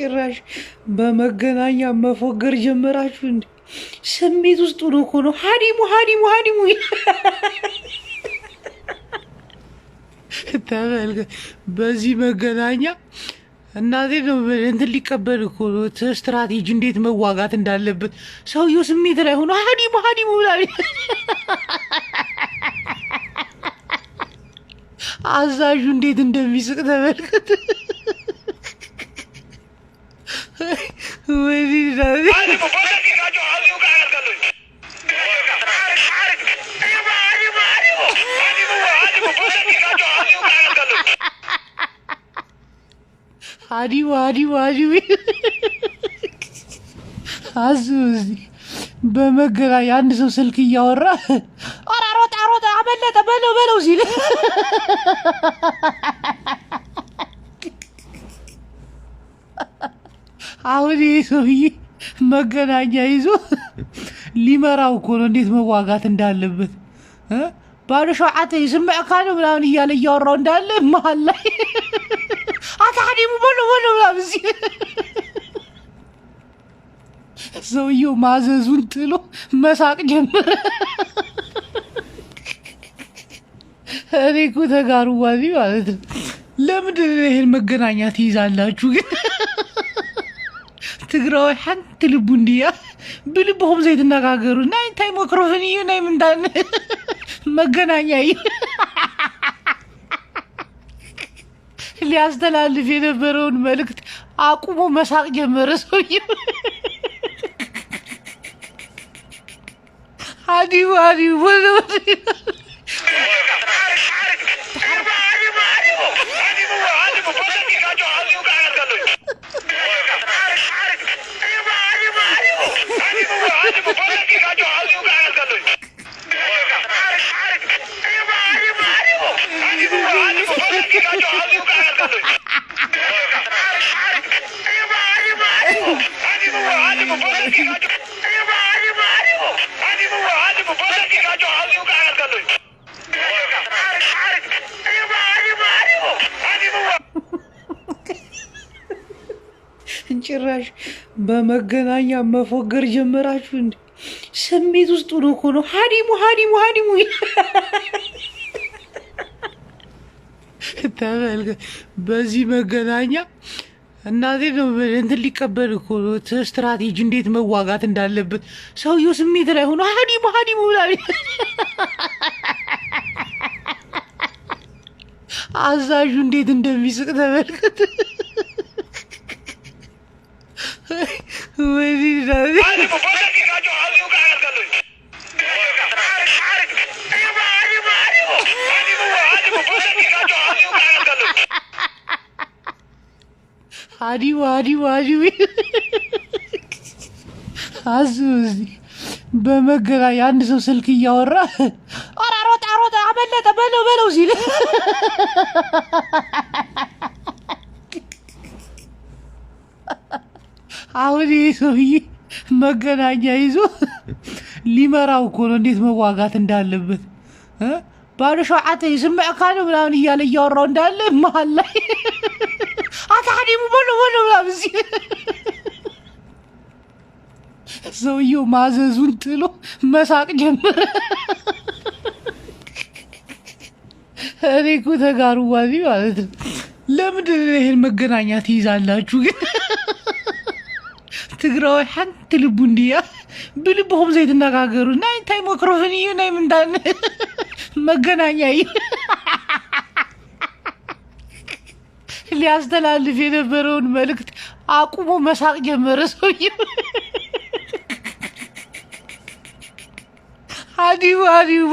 ጭራሽ በመገናኛ መፎገር ጀመራችሁ እንዴ? ስሜት ውስጥ ነው እኮ ነው። ሀዲሙ ሀዲሙ ሀዲሙ ተመልከ በዚህ መገናኛ እናቴ ነው እንትን ሊቀበል እኮ ነው ስትራቴጂ እንዴት መዋጋት እንዳለበት ሰውየው ስሜት ላይ ሆኖ ሀዲሙ ሀዲሙ ብላል። አዛዡ እንዴት እንደሚስቅ ተመልከት። ሀዲሙ ሀዲሙ ሀዲሙ አዙዚ በመገናኛ አንድ ሰው ስልክ እያወራ ኧረ ሮጣ ሮጣ አመለጠ በለው በለው ሲል አሁን ይሄ ሰውዬ መገናኛ ይዞ ሊመራው እኮ ነው እንዴት መዋጋት እንዳለበት። ባዶ ሸዓተ ይስምዕ ካለ ምናምን እያለ እያወራው እንዳለ መሀል ላይ አታዲሙ በለው በለው ምናምን ሲል ሰውየው ማዘዙን ጥሎ መሳቅ ጀመረ። እኔ እኮ ተጋሩዋዚ ማለት ነው። ለምንድን ነው ይሄን መገናኛ ትይዛላችሁ ግን? ትግራዋይ ሓንቲ ልቡ እንዲያ ብልብኹም ዘይትነጋገሩ ናይ እንታይ ማይክሮፎን እዩ ናይ ምንዳን መገናኛ እዩ ሊያስተላልፍ የነበረውን መልእክት አቁሞ መሳቅ ጀመረ ሰውየው። ሀዲሙ ሀዲሙ ጭራሽ በመገናኛ መፎገር ጀመራችሁ እንዴ? ስሜት ውስጥ ነው እኮ ነው። ሀዲሙ ሀዲሙ ሀዲሙ ተመልከ በዚህ መገናኛ እናቴ ነው እንትን ሊቀበል እኮ ነው ስትራቴጂ እንዴት መዋጋት እንዳለበት ሰውየው ስሜት ላይ ሆኖ ሀዲሙ ሀዲሙ ብላል። አዛዡ እንዴት እንደሚስቅ ተመልከት። ሀዲሙ ሀዲሙ ሀዲሙ አዙዚ በመገናኛ አንድ ሰው ስልክ እያወራ ኧረ ሮጣ ሮጣ አመለጠ በለው በለው ሲል አሁን ይሄ ሰውዬ መገናኛ ይዞ ሊመራው እኮ ነው እንዴት መዋጋት እንዳለበት። ባዶ ሸዓተ ይስምዕ ካለ ምናምን እያለ እያወራው እንዳለ መሀል ላይ አታዲሙ በለው በለው ምናምን ሲል ሰውየው ማዘዙን ጥሎ መሳቅ ጀመረ። እኔ እኮ ተጋሩዋዚ ማለት ነው። ለምንድን ነው ይሄን መገናኛ ትይዛላችሁ ግን? ትግራዋይ ሓንቲ ልቡ እንዲያ ብልብኹም ዘይትነጋገሩ ናይ እንታይ ማይክሮፎን እዩ ናይ ምንዳን መገናኛ እዩ ሊያስተላልፍ የነበረውን መልእክት አቁሞ መሳቅ ጀመረ ሰውየው። ሀዲሙ ሀዲሙ